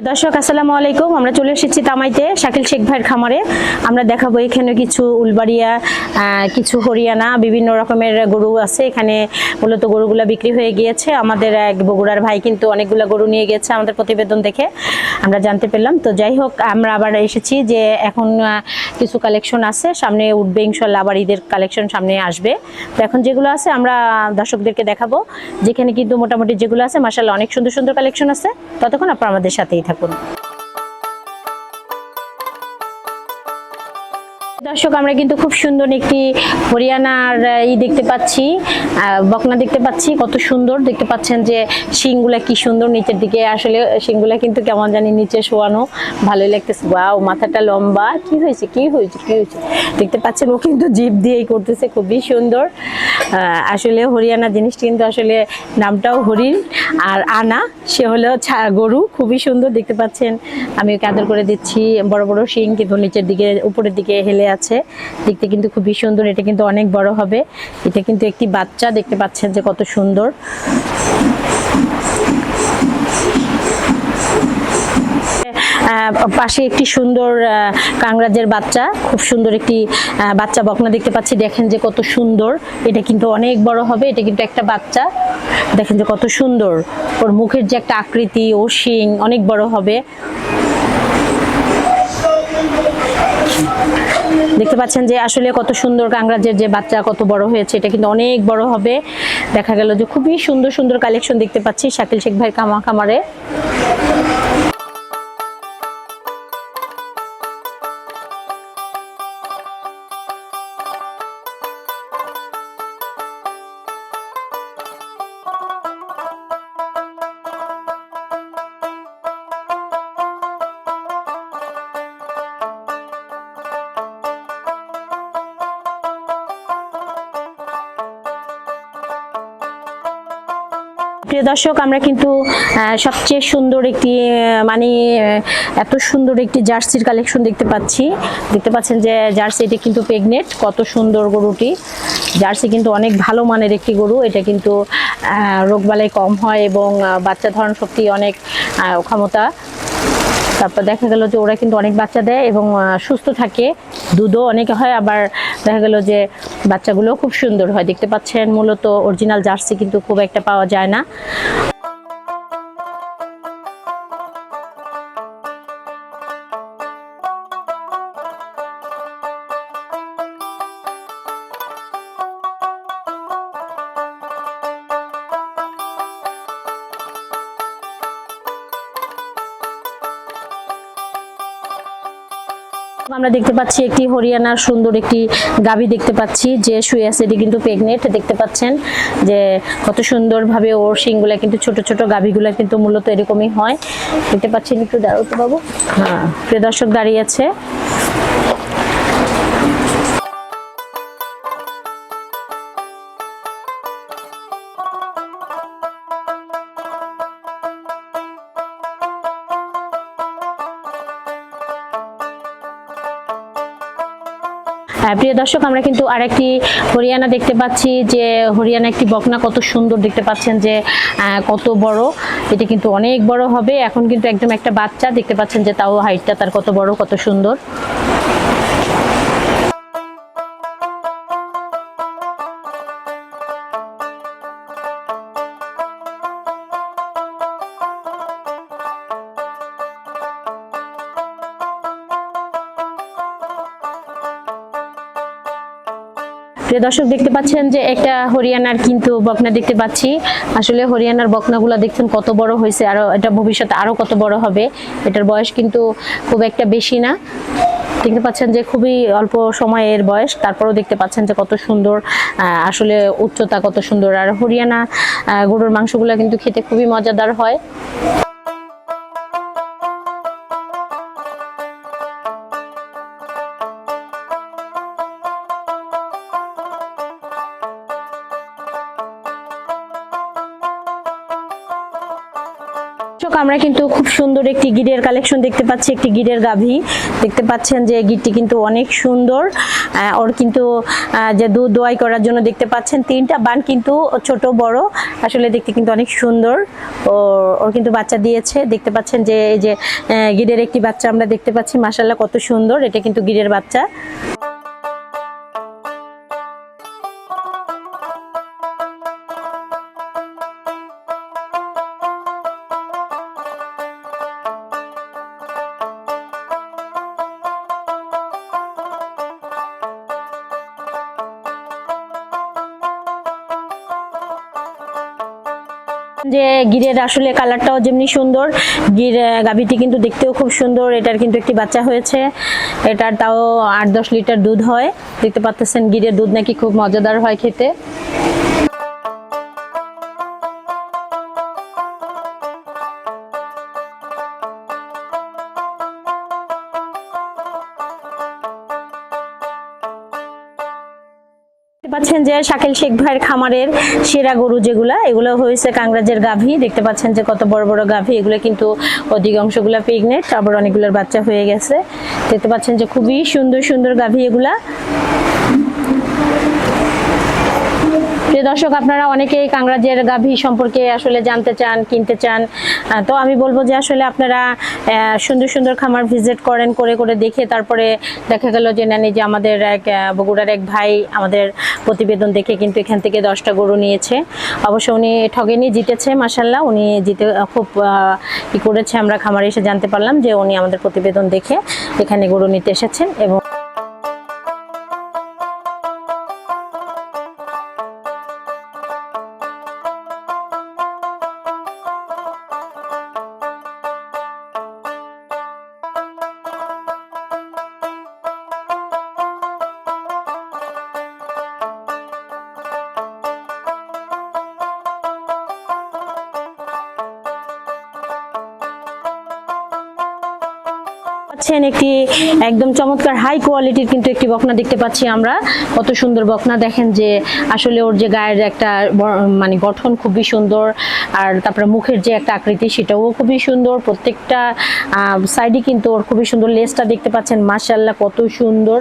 দর্শক আসসালামু আলাইকুম। আমরা চলে এসেছি তামাইতে শাকিল শেখ ভাইয়ের খামারে। আমরা দেখাবো এখানে কিছু উলবাড়িয়া, কিছু হরিয়ানা, বিভিন্ন রকমের গরু আছে। এখানে মূলত গরুগুলা বিক্রি হয়ে গিয়েছে। আমাদের এক বগুড়ার ভাই কিন্তু অনেকগুলা গরু নিয়ে গেছে, আমাদের প্রতিবেদন দেখে আমরা জানতে পেলাম। তো যাই হোক, আমরা আবার এসেছি যে এখন কিছু কালেকশন আছে, সামনে উঠবে ইনশাল্লাহ, আবার ঈদের কালেকশন সামনে আসবে। তো এখন যেগুলো আছে আমরা দর্শকদেরকে দেখাবো, যেখানে কিন্তু মোটামুটি যেগুলো আছে মাশাআল্লাহ অনেক সুন্দর সুন্দর কালেকশন আছে। ততক্ষণ আপনারা আমাদের সাথেই থাকুন। দর্শক, আমরা কিন্তু খুব সুন্দর একটি হরিয়ানার দেখতে পাচ্ছি, বকনা দেখতে পাচ্ছি। কত সুন্দর দেখতে পাচ্ছেন যে শিংগুলা কি সুন্দর নিচের দিকে, আসলে শিংগুলা কিন্তু কেমন জানি নিচে শোয়ানো, ভালোই লাগতেছে। ওয়াও, মাথাটা লম্বা। কি হয়েছে কি হয়েছে কি হয়েছে দেখতে পাচ্ছেন, ও কিন্তু জিভ দিয়েই করতেছে, খুবই সুন্দর। আসলে হরিয়ানা জিনিসটি কিন্তু আসলে নামটাও হরিণ, আর আনা সে হলো গরু। খুবই সুন্দর দেখতে পাচ্ছেন। আমি ওকে আদর করে দিচ্ছি। বড় বড় শিং কিন্তু নিচের দিকে উপরের দিকে হেলে আছে, দেখতে কিন্তু খুবই সুন্দর। এটা কিন্তু অনেক বড় হবে। এটা কিন্তু একটি বাচ্চা, দেখতে পাচ্ছেন যে কত সুন্দর। পাশে একটি সুন্দর কাংরাজের বাচ্চা, খুব সুন্দর একটি বাচ্চা বকনা দেখতে পাচ্ছি। দেখেন যে কত সুন্দর, এটা কিন্তু অনেক বড় হবে। এটা কিন্তু একটা বাচ্চা, দেখেন যে কত সুন্দর। ওর মুখের যে একটা আকৃতি, ও শিং অনেক বড় হবে। দেখতে পাচ্ছেন যে আসলে কত সুন্দর কাংরাজের যে বাচ্চা কত বড় হয়েছে। এটা কিন্তু অনেক বড় হবে। দেখা গেল যে খুবই সুন্দর সুন্দর কালেকশন দেখতে পাচ্ছি শাকিল শেখ ভাই খামারে। প্রিয় দর্শক, আমরা কিন্তু সবচেয়ে সুন্দর একটি এত সুন্দর একটি জার্সির কালেকশন দেখতে পাচ্ছি। দেখতে পাচ্ছেন যে জার্সি, এটা কিন্তু প্রেগনেন্ট। কত সুন্দর গরুটি। জার্সি কিন্তু অনেক ভালো মানের একটি গরু। এটা কিন্তু রোগবালাই কম হয় এবং বাচ্চা ধারণ শক্তি অনেক ক্ষমতা। তারপর দেখা গেল যে ওরা কিন্তু অনেক বাচ্চা দেয় এবং সুস্থ থাকে, দুধও অনেক হয়। আবার দেখা গেল যে বাচ্চাগুলো খুব সুন্দর হয়। দেখতে পাচ্ছেন মূলত অরিজিনাল জার্সি কিন্তু খুব একটা পাওয়া যায় না। আমরা দেখতে পাচ্ছি একটি হরিয়ানার সুন্দর একটি গাভী দেখতে পাচ্ছি যে শুয়ে আছে। এটি কিন্তু প্রেগনেন্ট। দেখতে পাচ্ছেন যে কত সুন্দর ভাবে ওর শিংগুলা কিন্তু ছোট ছোট গাভীগুলা কিন্তু মূলত এরকমই হয়। দেখতে পাচ্ছেন, একটু দাঁড়াও তো বাবু। হ্যাঁ, প্রিয় দর্শক দাঁড়িয়ে আছে। প্রিয় দর্শক, আমরা কিন্তু আরেকটি হরিয়ানা দেখতে পাচ্ছি যে হরিয়ানা একটি বকনা, কত সুন্দর দেখতে পাচ্ছেন যে কত বড়। এটা কিন্তু অনেক বড় হবে। এখন কিন্তু একদম একটা বাচ্চা, দেখতে পাচ্ছেন যে তাও হাইটটা তার কত বড়, কত সুন্দর। প্রিয় দর্শক, দেখতে পাচ্ছেন যে একটা হরিয়ানার কিন্তু বকনা দেখতে পাচ্ছি। আসলে হরিয়ানার বকনাগুলো দেখছেন কত বড় হয়েছে, আর এটা ভবিষ্যতে আরো কত বড় হবে। এটার বয়স কিন্তু খুব একটা বেশি না। দেখতে পাচ্ছেন যে খুবই অল্প সময়ের বয়স, তারপরেও দেখতে পাচ্ছেন যে কত সুন্দর, আসলে উচ্চতা কত সুন্দর। আর হরিয়ানা গরুর মাংসগুলো কিন্তু খেতে খুবই মজাদার হয়। আমরা কিন্তু খুব সুন্দর একটি গিরের কালেকশন দেখতে পাচ্ছি, একটি গিরের গাভী দেখতে পাচ্ছেন যে গিরটি কিন্তু অনেক সুন্দর। ওর কিন্তু যে দুধ দোয়াই করার জন্য দেখতে পাচ্ছেন 3টা বান কিন্তু ছোট বড়, আসলে দেখতে কিন্তু অনেক সুন্দর। ওর কিন্তু বাচ্চা দিয়েছে, দেখতে পাচ্ছেন যে এই যে গিরের একটি বাচ্চা আমরা দেখতে পাচ্ছি, মাশাআল্লাহ কত সুন্দর, এটা কিন্তু গিরের বাচ্চা। যে গিরের আসলে কালারটাও যেমনি সুন্দর, গির গাভীটি কিন্তু দেখতেও খুব সুন্দর। এটার কিন্তু একটি বাচ্চা হয়েছে, এটার তাও 8-10 লিটার দুধ হয়। দেখতে পাচ্ছেন গিরের দুধ নাকি খুব মজাদার হয় খেতে। পাচ্ছেন যে শাকিল শেখ ভাইয়ের খামারের সেরা গরু যেগুলা, এগুলো হয়েছে কাংরাজের গাভী। দেখতে পাচ্ছেন যে কত বড় বড় গাভী, এগুলো কিন্তু অধিকাংশগুলা প্রেগনেন্ট, আবার অনেকগুলোর বাচ্চা হয়ে গেছে। দেখতে পাচ্ছেন যে খুবই সুন্দর সুন্দর গাভী এগুলা। প্রিয় দর্শক, আপনারা অনেকেই কাংরাজের গাভী সম্পর্কে আসলে জানতে চান, কিনতে চান, তো আমি বলবো যে আসলে আপনারা সুন্দর সুন্দর খামার ভিজিট করেন, করে করে দেখে তারপরে দেখা গেল যে নেন। যে আমাদের এক বগুড়ার এক ভাই আমাদের প্রতিবেদন দেখে কিন্তু এখান থেকে 10টা গরু নিয়েছে। অবশ্য উনি ঠগেনি, জিতেছে, মাশাআল্লাহ উনি জিতে খুব ই করেছে। আমরা খামারে এসে জানতে পারলাম যে উনি আমাদের প্রতিবেদন দেখে এখানে গরু নিতে এসেছেন। এবং একটি একদম চমৎকার হাই কোয়ালিটির কিন্তু একটি বকনা দেখতে পাচ্ছি আমরা। কত সুন্দর বকনা, দেখেন যে আসলে ওর যে গায়ের একটা মানে গঠন খুবই সুন্দর, আর তারপরে মুখের যে একটা আকৃতি সেটাও খুবই সুন্দর। প্রত্যেকটা সাইডে কিন্তু ওর খুবই সুন্দর। লেজটা দেখতে পাচ্ছেন, মাশাআল্লাহ কত সুন্দর।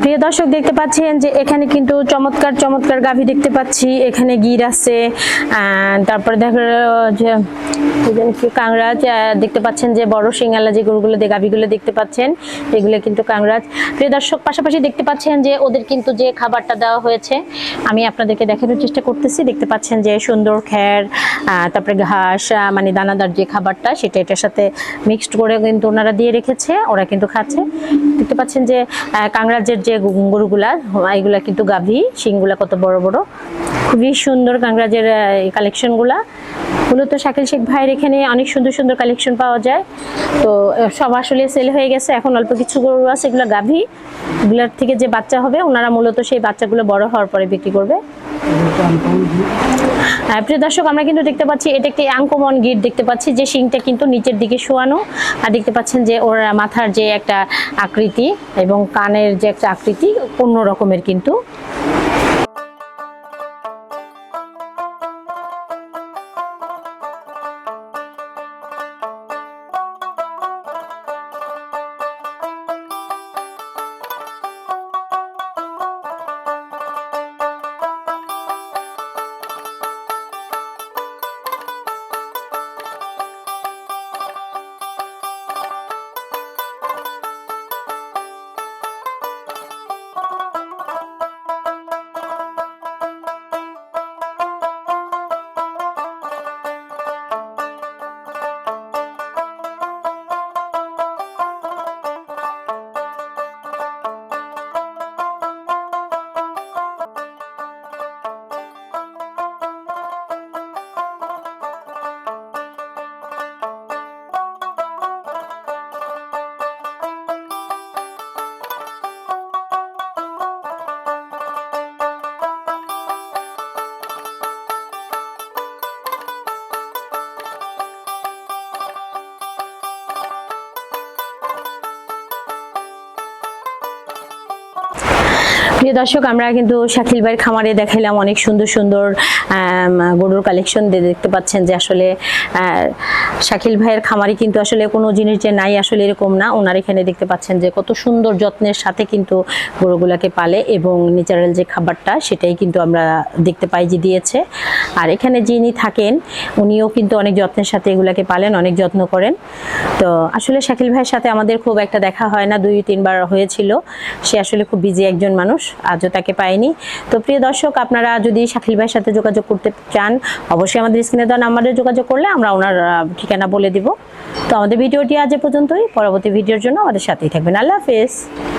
প্রিয় দর্শক, দেখতে পাচ্ছেন যে এখানে কিন্তু চমৎকার চমৎকার গাভী দেখতে পাচ্ছি। এখানে গির আছে, তারপরে দেখা যে কাংরাজ দেখতে পাচ্ছেন যে বড় সিংহালা যে গরুগুলো, গাভীগুলো দেখতে পাচ্ছেন, এগুলো কিন্তু কাংরাজ। প্রিয় দর্শক, পাশাপাশি দেখতে পাচ্ছেন যে ওদের কিন্তু যে খাবারটা দেওয়া হয়েছে আমি আপনাদেরকে দেখানোর চেষ্টা করতেছি। দেখতে পাচ্ছেন যে সুন্দর খ্যার, তারপরে ঘাস, মানে দানাদার যে খাবারটা সেটা এটার সাথে মিক্সড করে কিন্তু ওনারা দিয়ে রেখেছে, ওরা কিন্তু খাচ্ছে। দেখতে পাচ্ছেন যে কাংরাজের যে গরুগুলা, এগুলা কিন্তু গাভী, শিংগুলা কত বড় বড়, খুবই সুন্দর কাংরাজের কালেকশনগুলা। মূলত শাকিল শেখ ভাইয়ের এখানে অনেক সুন্দর সুন্দর কালেকশন পাওয়া যায়। তো সব আসলে সেল হয়ে গেছে, এখন অল্প কিছু গরু আছে, এগুলো গাভী, এগুলোর থেকে যে বাচ্চা হবে ওনারা মূলত সেই বাচ্চাগুলো বড় হওয়ার পরে বিক্রি করবে। প্রিয় দর্শক, আমরা কিন্তু দেখতে পাচ্ছি এটা একটি আনকমন গির দেখতে পাচ্ছি, যে শিংটা কিন্তু নিচের দিকে শোয়ানো, আর দেখতে পাচ্ছেন যে ওর মাথার যে একটা আকৃতি এবং কানের যে একটা আকৃতি অন্য রকমের কিন্তু। প্রিয় দর্শক, আমরা কিন্তু শাকিল ভাইয়ের খামারে দেখাইলাম অনেক সুন্দর সুন্দর গরুর কালেকশন দেখতে পাচ্ছেন যে আসলে শাকিল ভাইয়ের খামারে কিন্তু আসলে কোনো জিনিস যে নাই আসলে এরকম না। ওনার এখানে দেখতে পাচ্ছেন যে কত সুন্দর যত্নের সাথে কিন্তু গরুগুলাকে পালে এবং ন্যাচারাল যে খাবারটা সেটাই কিন্তু আমরা দেখতে পাই যে দিয়েছে। আর এখানে যিনি থাকেন উনিও কিন্তু অনেক যত্নের সাথে এগুলাকে পালেন, অনেক যত্ন করেন। তো আসলে শাকিল ভাইয়ের সাথে আমাদের খুব একটা দেখা হয় না, 2-3 বার হয়েছিল। সে আসলে খুব বিজি একজন মানুষ, আজও তাকে পাইনি। তো প্রিয় দর্শক, আপনারা যদি শাকিল ভাইয়ের সাথে যোগাযোগ করতে চান অবশ্যই আমাদের স্ক্রিনে দেওয়া নাম্বারে যোগাযোগ করলে আমরা ওনার ঠিকানা বলে দিব। তো আমাদের ভিডিওটি আজ এ পর্যন্তই। পরবর্তী ভিডিওর জন্য আমাদের সাথেই থাকবেন। আল্লাহ হাফেজ।